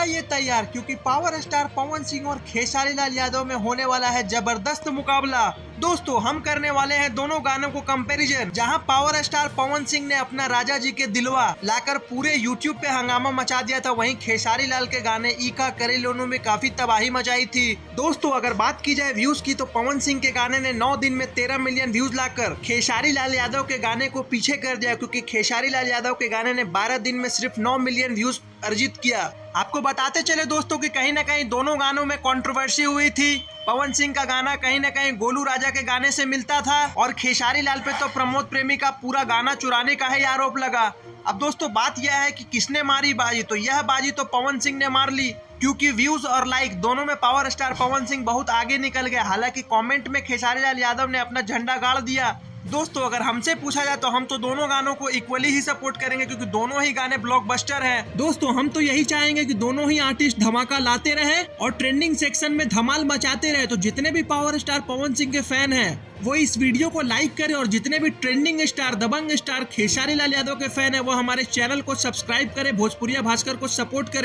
जाइए तैयार, क्योंकि पावर स्टार पवन सिंह और खेसारी लाल यादव में होने वाला है जबरदस्त मुकाबला। दोस्तों हम करने वाले हैं दोनों गानों को कंपैरिजन, जहां पावर स्टार पवन सिंह ने अपना राजा जी के दिलवा लाकर पूरे यूट्यूब पे हंगामा मचा दिया था, वहीं खेसारी लाल के गाने ईका करे लोनों में काफी तबाही मचाई थी। दोस्तों अगर बात की जाए व्यूज की, तो पवन सिंह के गाने ने 9 दिन में 13 मिलियन व्यूज लाकर खेसारी लाल यादव के गाने को पीछे कर दिया, क्योंकि खेसारी लाल यादव के गाने ने 12 दिन में सिर्फ 9 मिलियन व्यूज अर्जित किया। आपको बताते चले दोस्तों कि कहीं ना कहीं दोनों गानों में कंट्रोवर्सी हुई थी। पवन सिंह का गाना कहीं ना कहीं गोलू राजा के गाने से मिलता था और खेसारी लाल पे तो प्रमोद प्रेमी का पूरा गाना चुराने का ही आरोप लगा। अब दोस्तों बात यह है कि किसने मारी बाजी, तो यह बाजी तो पवन सिंह ने मार ली, क्योंकि व्यूज और लाइक दोनों में पावर स्टार पवन सिंह बहुत आगे निकल गए। हालांकि कमेंट में खेसारी लाल यादव ने अपना झंडा गाड़ दिया। दोस्तों अगर हमसे पूछा जाए तो हम तो दोनों गानों को इक्वली ही सपोर्ट करेंगे, क्योंकि दोनों ही गाने ब्लॉकबस्टर हैं। दोस्तों हम तो यही चाहेंगे कि दोनों ही आर्टिस्ट धमाका लाते रहे और ट्रेंडिंग सेक्शन में धमाल मचाते रहे। तो जितने भी पावर स्टार पवन सिंह के फैन हैं वो इस वीडियो को लाइक करें, और जितने भी ट्रेंडिंग स्टार दबंग स्टार खेसारी लाल यादव के फैन है वो हमारे चैनल को सब्सक्राइब करें, भोजपुरिया भास्कर को सपोर्ट करें।